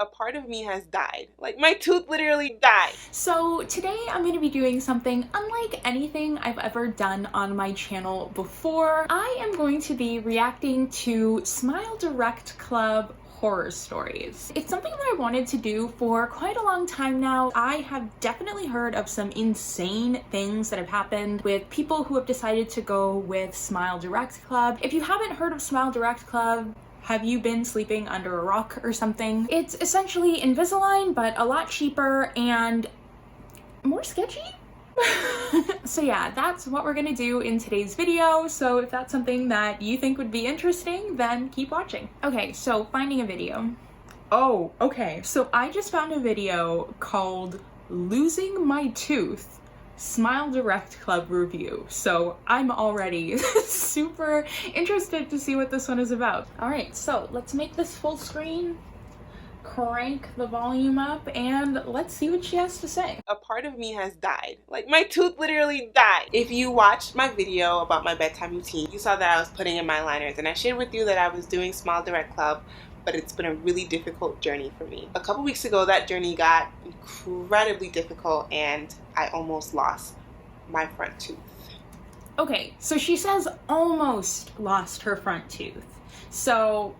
a part of me has died. Like, my tooth literally died. So today I'm going to be doing something unlike anything I've ever done on my channel before. I am going to be reacting to Smile Direct Club horror stories. It's something that I wanted to do for quite a long time now. I have definitely heard of some insane things that have happened with people who have decided to go with Smile Direct Club. If you haven't heard of Smile Direct Club, have you been sleeping under a rock or something? It's essentially Invisalign, but a lot cheaper and more sketchy? So yeah, that's what we're gonna do in today's video. So if that's something that you think would be interesting, then keep watching. Okay, so finding a video. Oh, okay. So I just found a video called Losing My Tooth Smile Direct Club review. So I'm already super interested to see what this one is about. All right, so let's make this full screen, crank the volume up, and let's see what she has to say. A part of me has died. Like, my tooth literally died. If you watched my video about my bedtime routine, you saw that I was putting in my liners, and I shared with you that I was doing Smile Direct Club, but it's been a really difficult journey for me. A couple weeks ago, that journey got incredibly difficult and I almost lost my front tooth. Okay, so she says almost lost her front tooth. So,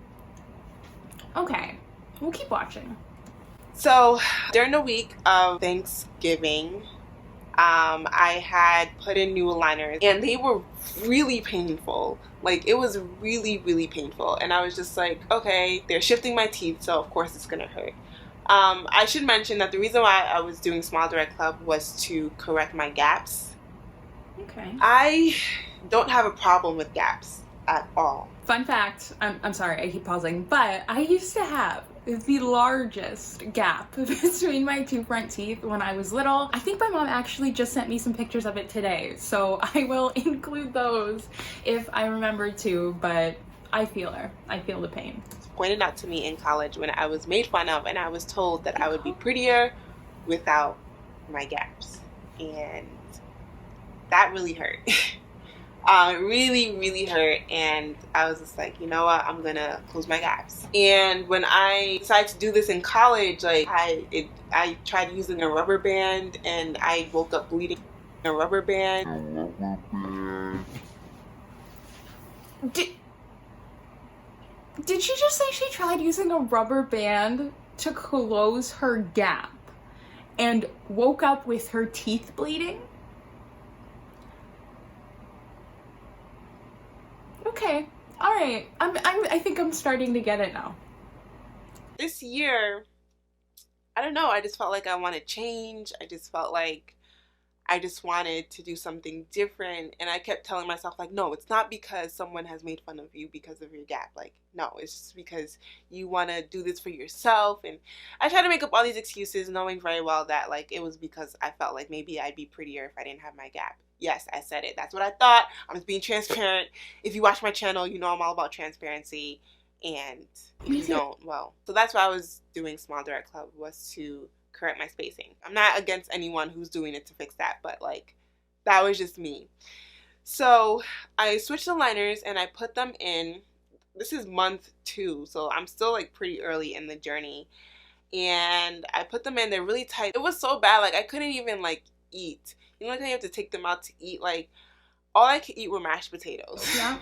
okay, we'll keep watching. So during the week of Thanksgiving, I had put in new aligners and they were really painful. Like, it was really painful, and I was just like, okay, they're shifting my teeth, so of course it's gonna hurt. I should mention that the reason why I was doing Smile Direct Club was to correct my gaps. Okay. I don't have a problem with gaps at all. Fun fact, I'm sorry, I keep pausing, but I used to have the largest gap between my two front teeth when I was little. I think my mom actually just sent me some pictures of it today, so I will include those if I remember to, but I feel her. I feel the pain. It's pointed out to me in college when I was made fun of and I was told that I would be prettier without my gaps, and that really hurt. Really hurt, and I was just like, you know what, I'm gonna close my gaps. And when I decided to do this in college, like I tried using a rubber band and I woke up bleeding a rubber band. Did she just say she tried using a rubber band to close her gap and woke up with her teeth bleeding? Okay, all right. I think I'm starting to get it now. This year, I don't know, I just felt like I wanted change. I just felt like I just wanted to do something different, and I kept telling myself, like, no, it's not because someone has made fun of you because of your gap. Like, no, it's just because you want to do this for yourself. And I tried to make up all these excuses, knowing very well that, like, it was because I felt like maybe I'd be prettier if I didn't have my gap. Yes, I said it. That's what I thought. I'm just being transparent. If you watch my channel, you know I'm all about transparency. And if you don't, well. So that's why I was doing Smile Direct Club, was to correct my spacing. I'm not against anyone who's doing it to fix that, but like, that was just me. So I switched the liners and I put them in. This is month 2, so I'm still like pretty early in the journey. And I put them in, they're really tight. It was so bad, like I couldn't even like eat. You know, like, you have to take them out to eat. Like, all I could eat were mashed potatoes. Yeah.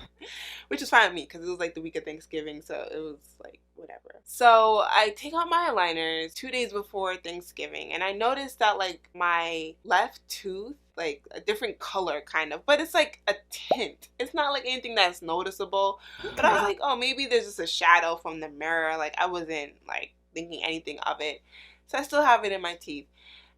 Which is fine with me because it was like the week of Thanksgiving, so it was like whatever. So I take out my aligners 2 days before Thanksgiving, and I noticed that like my left tooth, like a different color kind of, but it's like a tint. It's not like anything that's noticeable. Okay. But I was like, oh, maybe there's just a shadow from the mirror. Like, I wasn't like thinking anything of it. So I still have it in my teeth.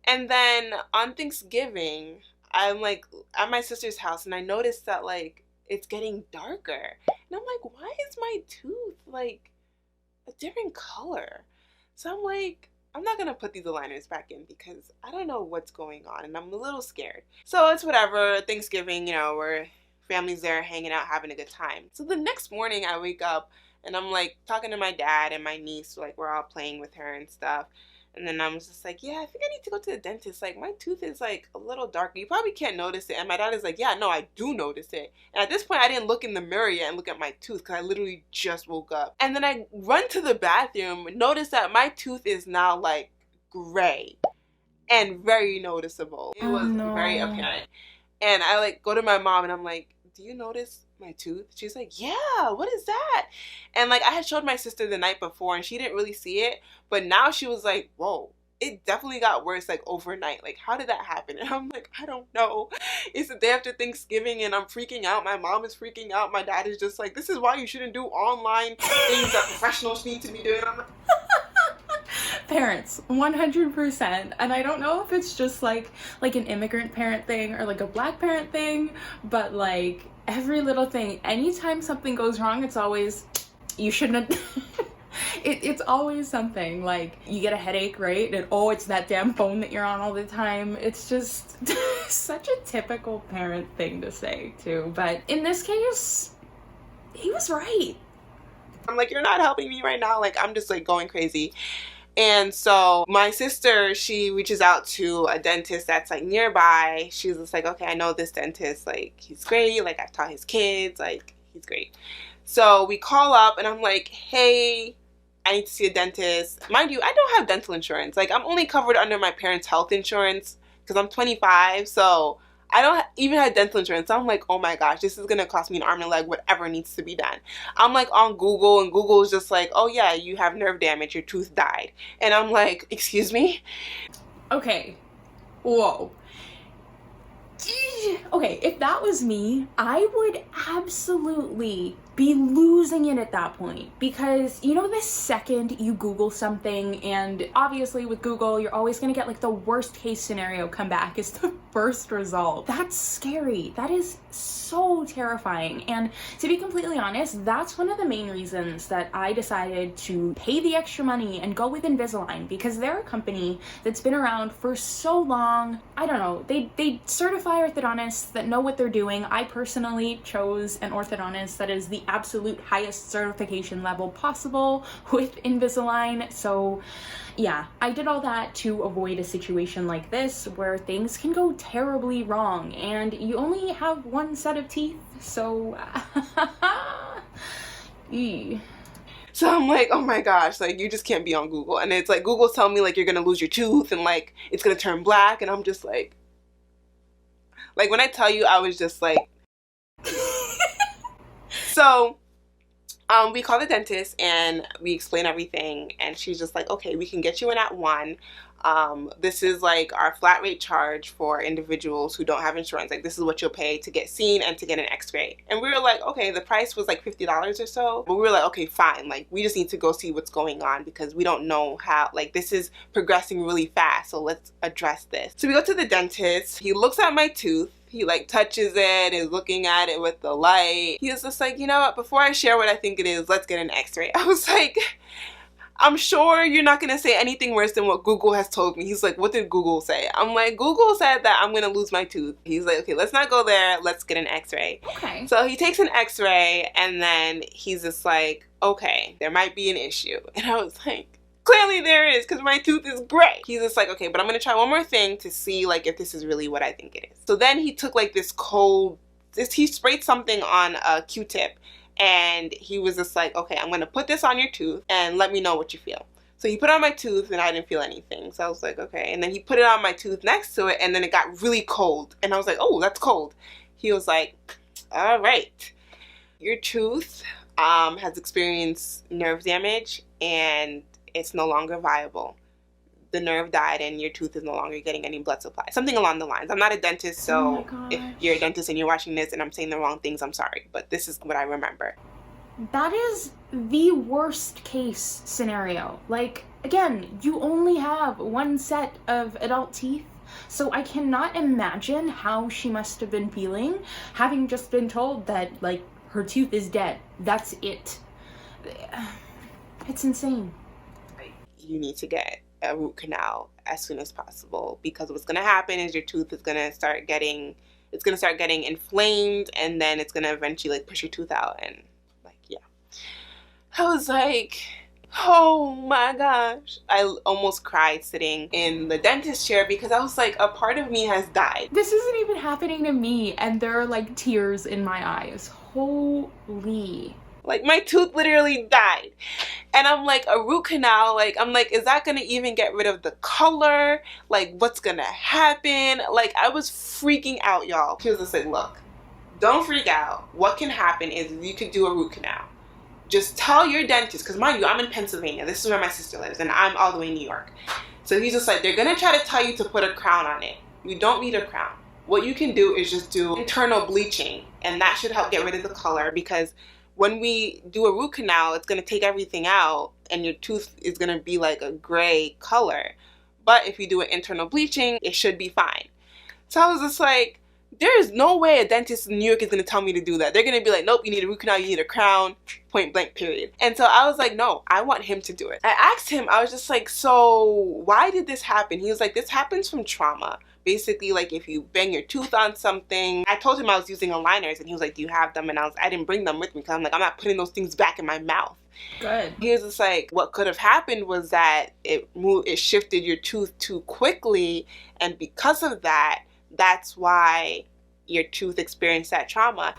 And then on Thanksgiving, I'm like at my sister's house and I noticed that like it's getting darker. And I'm like, why is my tooth like a different color? So I'm like, I'm not gonna put these aligners back in because I don't know what's going on and I'm a little scared. So it's whatever, Thanksgiving, you know, we're family's there hanging out, having a good time. So the next morning I wake up and I'm like talking to my dad and my niece, like we're all playing with her and stuff. And then I was just like, yeah, I think I need to go to the dentist. Like, my tooth is like a little darker. You probably can't notice it. And my dad is like, yeah, no, I do notice it. And at this point, I didn't look in the mirror yet and look at my tooth because I literally just woke up. And then I run to the bathroom, notice that my tooth is now like gray and very noticeable. It Oh was very no. apparent. And I like go to my mom and I'm like, do you notice my tooth? She's like, yeah, what is that? And like I had showed my sister the night before and she didn't really see it, but now she was like, whoa, it definitely got worse like overnight. Like, how did that happen? And I'm like, I don't know. It's the day after Thanksgiving and I'm freaking out. My mom is freaking out. My dad is just like, this is why you shouldn't do online things that professionals need to be doing. I'm like, Parents, 100%. And I don't know if it's just like an immigrant parent thing or like a black parent thing, but like every little thing, anytime something goes wrong, it's always, you shouldn't have. It's always something like you get a headache, right? And oh, it's that damn phone that you're on all the time. It's just such a typical parent thing to say too. But in this case, he was right. I'm like, you're not helping me right now. Like, I'm just like going crazy. And so my sister, she reaches out to a dentist that's like nearby. She's just like, okay, I know this dentist, like he's great, like I've taught his kids, like he's great. So we call up and I'm like, hey, I need to see a dentist. Mind you, I don't have dental insurance. Like I'm only covered under my parents' health insurance because I'm 25, so I don't even have dental insurance. So I'm like, oh my gosh, this is gonna cost me an arm and a leg, whatever needs to be done. I'm like on Google and Google is just like, oh yeah, you have nerve damage, your tooth died. And I'm like, excuse me? Okay. Whoa. Okay, if that was me, I would absolutely be losing it at that point, because you know the second you Google something, and obviously with Google you're always going to get like the worst case scenario come back as the first result. That's scary. That is so terrifying. And to be completely honest, that's one of the main reasons that I decided to pay the extra money and go with Invisalign, because they're a company that's been around for so long. I don't know, they certify orthodontists that know what they're doing. I personally chose an orthodontist that is the absolute highest certification level possible with Invisalign. So yeah, I did all that to avoid a situation like this where things can go terribly wrong and you only have one set of teeth, so So I'm like, oh my gosh, like you just can't be on Google. And it's like Google's telling me like you're gonna lose your tooth and like it's gonna turn black, and I'm just like when I tell you, I was just like so we call the dentist and we explain everything, and she's just like, okay, we can get you in at 1. This is like our flat rate charge for individuals who don't have insurance. Like this is what you'll pay to get seen and to get an x-ray. And we were like, okay, the price was like $50 or so, but we were like, okay, fine, like we just need to go see what's going on because we don't know how, like this is progressing really fast, so let's address this. So we go to the dentist. He looks at my tooth. He like touches it, is looking at it with the light. He was just like, you know what, before I share what I think it is, let's get an x-ray. I was like, I'm sure you're not gonna say anything worse than what Google has told me. He's like, what did Google say? I'm like, Google said that I'm gonna lose my tooth. He's like, okay, let's not go there, let's get an x-ray. okay. So he takes an x-ray and then he's just like, okay, there might be an issue. And I was like, clearly there is, because my tooth is gray. He's just like, okay, but I'm gonna try one more thing to see like if this is really what I think it is. So then he took like he sprayed something on a Q-tip, and he was just like, okay, I'm gonna put this on your tooth and let me know what you feel. So he put it on my tooth and I didn't feel anything. So I was like, okay. And then he put it on my tooth next to it and then it got really cold. And I was like, oh, that's cold. He was like, all right, your tooth has experienced nerve damage and it's no longer viable. The nerve died and your tooth is no longer getting any blood supply. Something along the lines. I'm not a dentist, so if you're a dentist and you're watching this and I'm saying the wrong things, I'm sorry. But this is what I remember. That is the worst case scenario. Like, again, you only have one set of adult teeth, so I cannot imagine how she must have been feeling, having just been told that, like, her tooth is dead. That's it. It's insane. You need to get a root canal as soon as possible, because what's going to happen is your tooth is going to start getting inflamed, and then it's going to eventually like push your tooth out. And like, yeah, I was like, Oh my gosh. I almost cried sitting in the dentist chair because I was like, a part of me has died. This isn't even happening to me, and there are like tears in my eyes. Holy. Like my tooth literally died. And I'm like, a root canal, like, I'm like, is that gonna even get rid of the color? Like, what's gonna happen? Like, I was freaking out, y'all. He was just like, look, don't freak out. What can happen is you could do a root canal. Just tell your dentist, because mind you, I'm in Pennsylvania. This is where my sister lives, and I'm all the way in New York. So he's just like, they're gonna try to tell you to put a crown on it. You don't need a crown. What you can do is just do internal bleaching, and that should help get rid of the color, because when we do a root canal, it's going to take everything out and your tooth is going to be like a gray color. But if you do an internal bleaching, it should be fine. So I was just like, there is no way a dentist in New York is going to tell me to do that. They're going to be like, nope, you need a root canal, you need a crown, point blank, period. And so I was like, no, I want him to do it. I asked him, I was just like, so why did this happen? He was like, this happens from trauma. Basically, like if you bang your tooth on something. I told him I was using aligners, and he was like, do you have them? And I didn't bring them with me because I'm like, I'm not putting those things back in my mouth. Good. He was just like, what could have happened was that it shifted your tooth too quickly, and because of that, that's why your tooth experienced that trauma.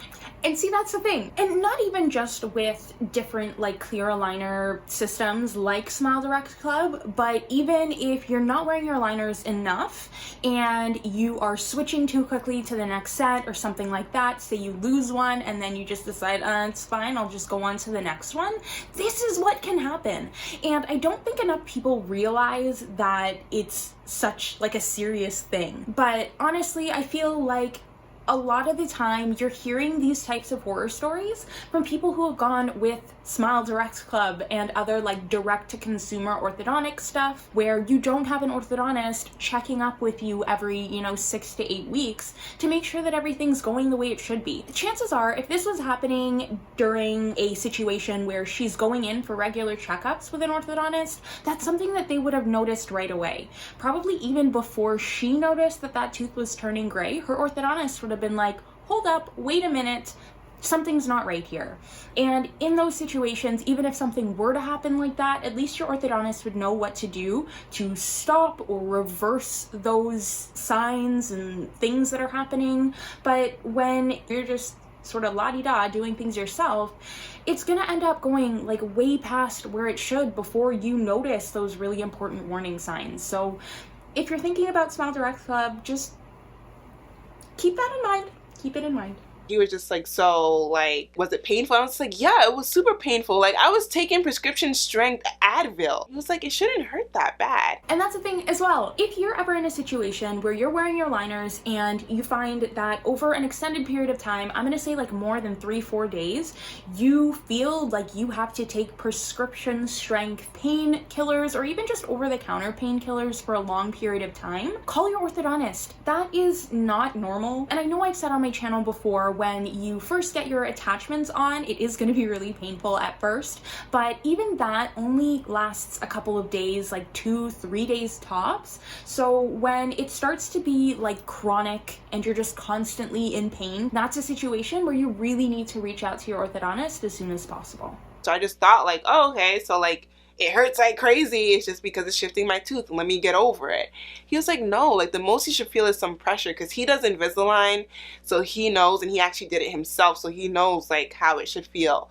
And see, that's the thing. And not even just with different like clear aligner systems like Smile Direct Club, but even if you're not wearing your aligners enough and you are switching too quickly to the next set or something like that, say you lose one and then you just decide, it's fine, I'll just go on to the next one. This is what can happen. And I don't think enough people realize that it's such like a serious thing. But honestly, I feel like a lot of the time you're hearing these types of horror stories from people who have gone with Smile Direct Club and other like direct to consumer orthodontic stuff where you don't have an orthodontist checking up with you every 6 to 8 weeks to make sure that everything's going the way it should be. The chances are if this was happening during a situation where she's going in for regular checkups with an orthodontist, that's something that they would have noticed right away. Probably even before she noticed that that tooth was turning gray, her orthodontist would have been like, hold up, wait a minute, something's not right here. And in those situations, even if something were to happen like that, at least your orthodontist would know what to do to stop or reverse those signs and things that are happening. But when you're just sort of la-di-da doing things yourself, it's gonna end up going like way past where it should before you notice those really important warning signs. So if you're thinking about Smile Direct Club, just keep that in mind. Keep it in mind. He was just like, so, like, was it painful? I was like, yeah, it was super painful. Like, I was taking prescription strength Advil. He was like, it shouldn't hurt that bad. And that's the thing as well. If you're ever in a situation where you're wearing your liners and you find that over an extended period of time, I'm gonna say like more than 3-4 days, you feel like you have to take prescription strength painkillers or even just over-the-counter painkillers for a long period of time, call your orthodontist. That is not normal. And I know I've said on my channel before, when you first get your attachments on, it is going to be really painful at first, but even that only lasts a couple of days, like 2-3 days tops. So when it starts to be like chronic and you're just constantly in pain, that's a situation where you really need to reach out to your orthodontist as soon as possible. So I just thought like, oh, okay, so like it hurts like crazy, it's just because it's shifting my tooth, let me get over it. He was like, no, like the most you should feel is some pressure, because he does Invisalign, so he knows, and he actually did it himself, so he knows like how it should feel.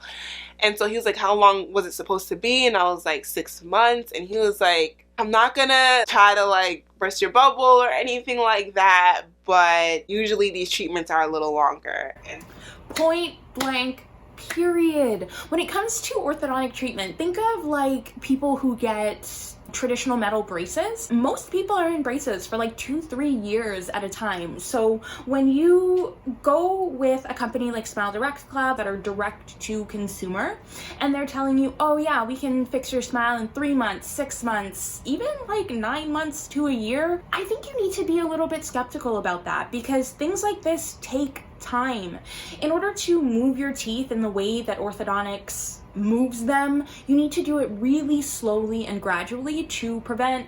And so he was like, how long was it supposed to be? And I was like, 6 months. And he was like, I'm not gonna try to like burst your bubble or anything like that, but usually these treatments are a little longer. And point blank period. When it comes to orthodontic treatment, think of like people who get traditional metal braces. Most people are in braces for like 2-3 years at a time. So when you go with a company like Smile Direct Club that are direct to consumer, and they're telling you, oh yeah, we can fix your smile in 3 months, 6 months, even like 9 months to a year, I think you need to be a little bit skeptical about that, because things like this take time. In order to move your teeth in the way that orthodontics moves them, you need to do it really slowly and gradually to prevent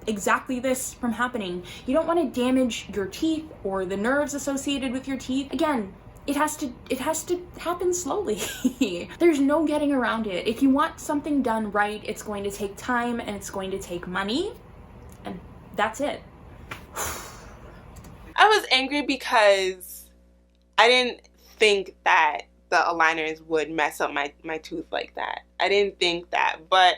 exactly this from happening. You don't want to damage your teeth or the nerves associated with your teeth. Again, it has to happen slowly. There's no getting around it. If you want something done right, it's going to take time and it's going to take money, and that's it. I was angry because I didn't think that the aligners would mess up my tooth like that. I didn't think that, but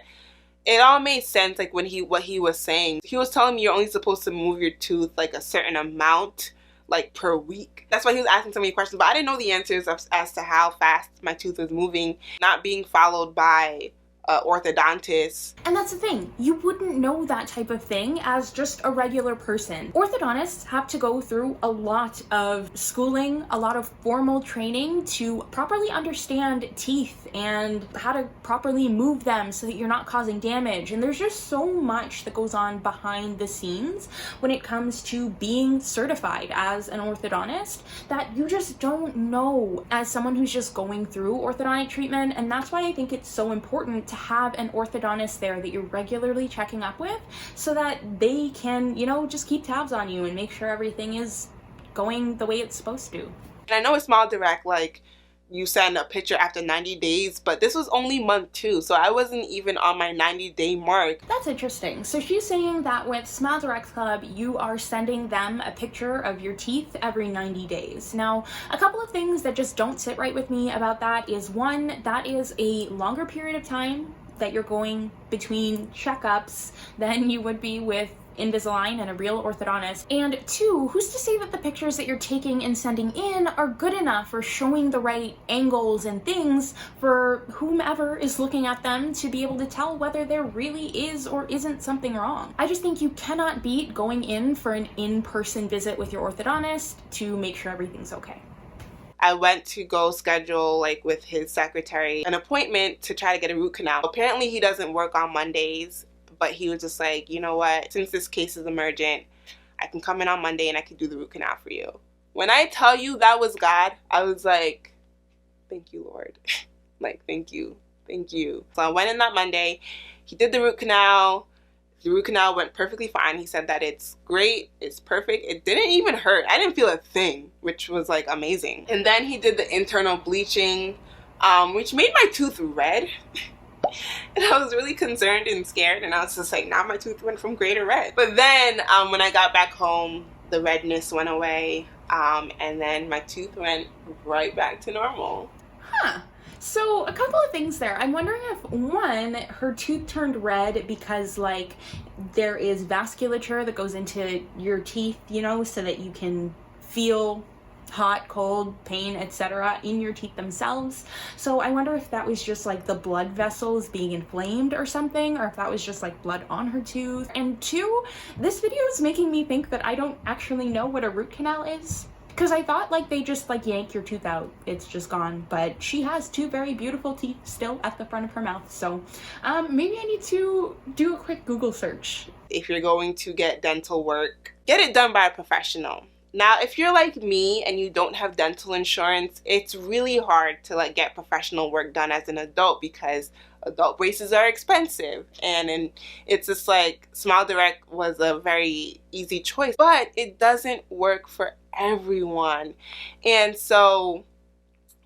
it all made sense. Like what he was saying, he was telling me you're only supposed to move your tooth like a certain amount, like per week. That's why he was asking so many questions, but I didn't know the answers as to how fast my tooth was moving, not being followed by orthodontist. And that's the thing, you wouldn't know that type of thing as just a regular person. Orthodontists have to go through a lot of schooling, a lot of formal training to properly understand teeth and how to properly move them so that you're not causing damage. And there's just so much that goes on behind the scenes when it comes to being certified as an orthodontist that you just don't know as someone who's just going through orthodontic treatment. And that's why I think it's so important to have an orthodontist there that you're regularly checking up with so that they can, you know, just keep tabs on you and make sure everything is going the way it's supposed to. And I know it's Smile Direct, like you send a picture after 90 days, but this was only month 2, so I wasn't even on my 90-day mark. That's interesting. So she's saying that with Smile Direct Club, you are sending them a picture of your teeth every 90 days. Now, a couple of things that just don't sit right with me about that is, one, that is a longer period of time that you're going between checkups than you would be with Invisalign and a real orthodontist. And 2, who's to say that the pictures that you're taking and sending in are good enough or showing the right angles and things for whomever is looking at them to be able to tell whether there really is or isn't something wrong. I just think you cannot beat going in for an in-person visit with your orthodontist to make sure everything's okay. I went to go schedule, like with his secretary, an appointment to try to get a root canal. Apparently he doesn't work on Mondays, but he was just like, you know what, since this case is emergent, I can come in on Monday and I can do the root canal for you. When I tell you that was God, I was like, thank you, Lord. Like, thank you. Thank you. So I went in that Monday. He did the root canal. The root canal went perfectly fine. He said that it's great, it's perfect. It didn't even hurt. I didn't feel a thing, which was like amazing. And then he did the internal bleaching, which made my tooth red. And I was really concerned and scared, and I was just like, now my tooth went from gray to red. But then when I got back home, the redness went away, and then my tooth went right back to normal. Huh. So a couple of things there. I'm wondering if, one, her tooth turned red because like there is vasculature that goes into your teeth, you know, so that you can feel hot, cold, pain, etc. in your teeth themselves. So I wonder if that was just like the blood vessels being inflamed or something, or if that was just like blood on her tooth. And 2, this video is making me think that I don't actually know what a root canal is. Because I thought like they just like yank your tooth out, it's just gone, but she has 2 very beautiful teeth still at the front of her mouth, so maybe I need to do a quick Google search. If you're going to get dental work, get it done by a professional. Now, if you're like me and you don't have dental insurance, it's really hard to like get professional work done as an adult because adult braces are expensive, and it's just like Smile Direct was a very easy choice, but it doesn't work for everyone. And so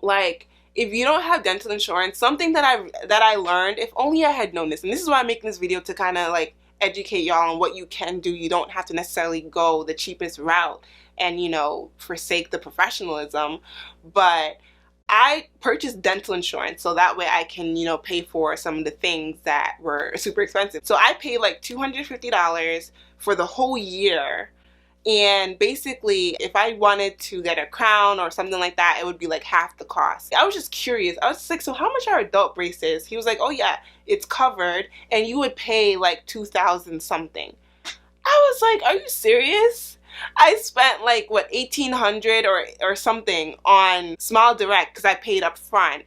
like if you don't have dental insurance, something that I learned, if only I had known this, and this is why I'm making this video, to kind of like educate y'all on what you can do. You don't have to necessarily go the cheapest route and, you know, forsake the professionalism, but I purchased dental insurance so that way I can, you know, pay for some of the things that were super expensive. So I paid like $250 for the whole year. And basically, if I wanted to get a crown or something like that, it would be like half the cost. I was just curious. I was just like, so how much are adult braces? He was like, oh yeah, it's covered, and you would pay like $2,000 something. I was like, are you serious? I spent like what, $1,800 or something on Smile Direct because I paid up front.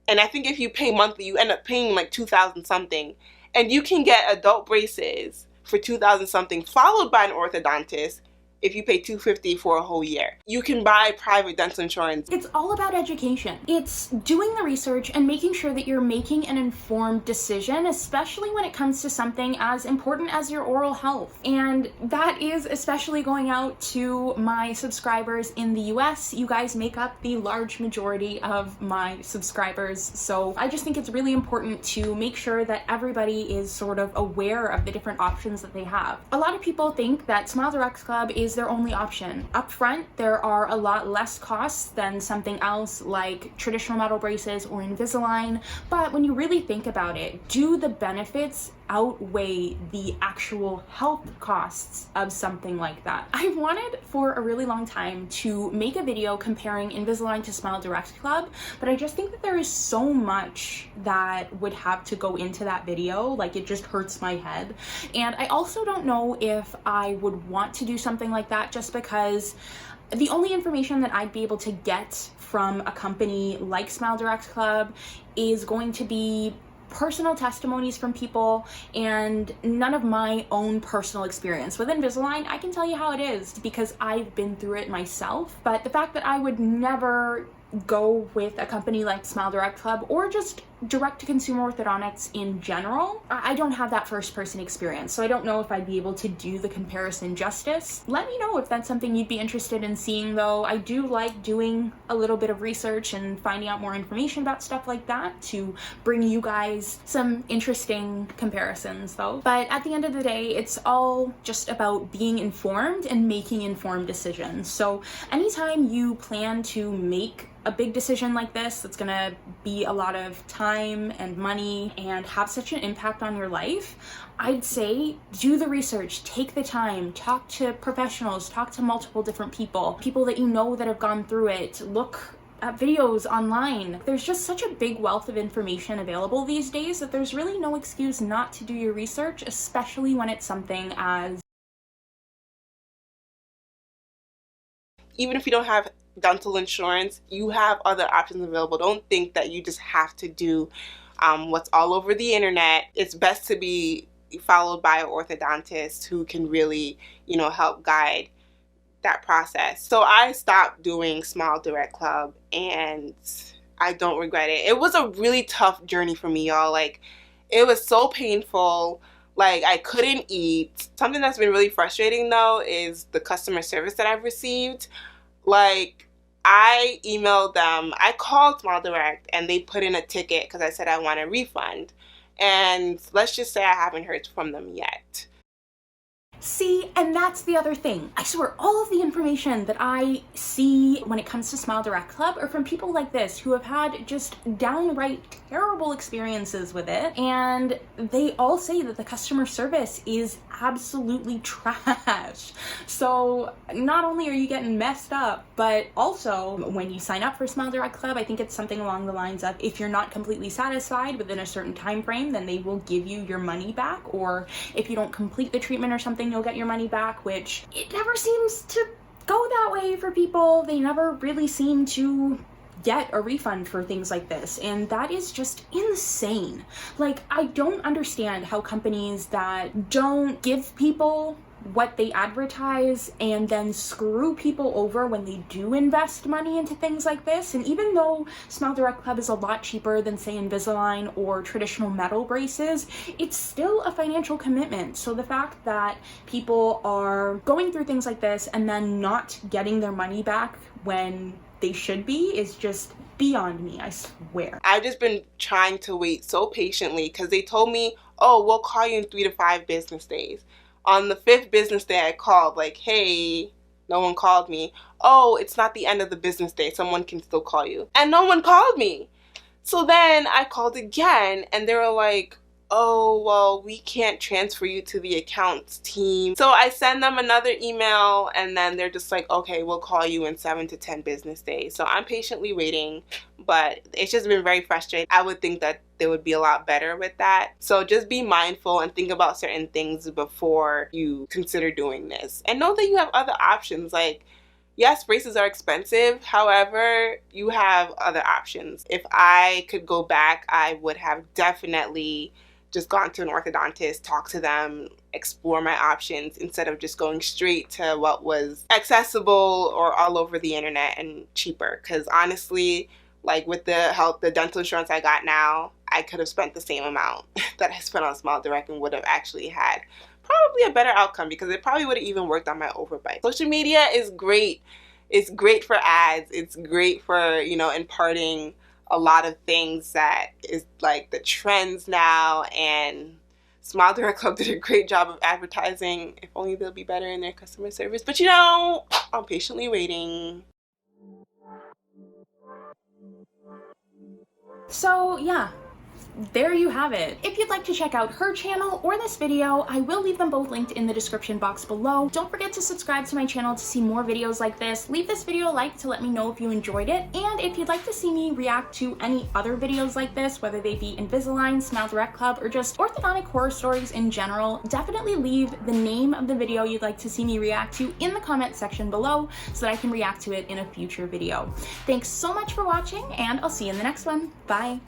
And I think if you pay monthly, you end up paying like $2,000 something. And you can get adult braces for $2,000 something, followed by an orthodontist if you pay $250 for a whole year. You can buy private dental insurance. It's all about education. It's doing the research and making sure that you're making an informed decision, especially when it comes to something as important as your oral health. And that is especially going out to my subscribers in the US. You guys make up the large majority of my subscribers. So I just think it's really important to make sure that everybody is sort of aware of the different options that they have. A lot of people think that Smile Direct Club is their only option. Up front, there are a lot less costs than something else like traditional metal braces or Invisalign, but when you really think about it, do the benefits outweigh the actual health costs of something like that? I wanted for a really long time to make a video comparing Invisalign to Smile Direct Club, but I just think that there is so much that would have to go into that video, like it just hurts my head. And I also don't know if I would want to do something like that, just because the only information that I'd be able to get from a company like Smile Direct Club is going to be personal testimonies from people and none of my own personal experience. With Invisalign, I can tell you how it is because I've been through it myself, but the fact that I would never go with a company like Smile Direct Club or just direct-to-consumer orthodontics in general, I don't have that first-person experience, so I don't know if I'd be able to do the comparison justice. Let me know if that's something you'd be interested in seeing, though. I do like doing a little bit of research and finding out more information about stuff like that to bring you guys some interesting comparisons, though. But at the end of the day, it's all just about being informed and making informed decisions. So anytime you plan to make a big decision like this that's gonna be a lot of time and money and have such an impact on your life, I'd say do the research, take the time, talk to professionals, talk to multiple different people that you know that have gone through it, look at videos online. There's just such a big wealth of information available these days that there's really no excuse not to do your research, especially when it's something as... Even if you don't have dental insurance, you have other options available. Don't think that you just have to do what's all over the internet. It's best to be followed by an orthodontist who can really, help guide that process. So I stopped doing Smile Direct Club and I don't regret it. It was a really tough journey for me, y'all. Like, it was so painful. Like, I couldn't eat. Something that's been really frustrating though is the customer service that I've received. Like, I emailed them, I called Smile Direct and they put in a ticket because I said I want a refund. And let's just say I haven't heard from them yet. See, and that's the other thing. I swear, all of the information that I see when it comes to Smile Direct Club are from people like this who have had just downright terrible experiences with it, and they all say that the customer service is absolutely trash. So not only are you getting messed up, but also when you sign up for Smile Direct Club, I think it's something along the lines of if you're not completely satisfied within a certain time frame, then they will give you your money back, or if you don't complete the treatment or something, you'll get your money back, which it never seems to go that way for people. They never really seem to get a refund for things like this, and that is just insane. Like, I don't understand how companies that don't give people what they advertise and then screw people over when they do invest money into things like this. And even though Smile Direct Club is a lot cheaper than, say, Invisalign or traditional metal braces, it's still a financial commitment. So the fact that people are going through things like this and then not getting their money back when they should be is just beyond me, I swear. I've just been trying to wait so patiently because they told me, oh, we'll call you in 3 to 5 business days. On the 5th business day, I called, like, hey, no one called me. Oh, it's not the end of the business day. Someone can still call you. And no one called me. So then I called again, and they were like, oh, well, we can't transfer you to the accounts team. So I send them another email, and then they're just like, okay, we'll call you in 7 to 10 business days. So I'm patiently waiting, but it's just been very frustrating. I would think that they would be a lot better with that. So just be mindful and think about certain things before you consider doing this. And know that you have other options. Like, yes, braces are expensive. However, you have other options. If I could go back, I would have definitely just gone to an orthodontist, talked to them, explore my options instead of just going straight to what was accessible or all over the internet and cheaper. Because honestly, like with the dental insurance I got now, I could have spent the same amount that I spent on Smile Direct and would have actually had probably a better outcome, because it probably would have even worked on my overbite. Social media is great. It's great for ads. It's great for, you know, imparting a lot of things that is like the trends now, and Smile Direct Club did a great job of advertising. If only they'll be better in their customer service. But you know, I'm patiently waiting. So yeah, there you have it. If you'd like to check out her channel or this video, I will leave them both linked in the description box below. Don't forget to subscribe to my channel to see more videos like this. Leave this video a like to let me know if you enjoyed it. And if you'd like to see me react to any other videos like this, whether they be Invisalign, Smile Direct Club, or just orthodontic horror stories in general, definitely leave the name of the video you'd like to see me react to in the comment section below so that I can react to it in a future video. Thanks so much for watching, and I'll see you in the next one. Bye.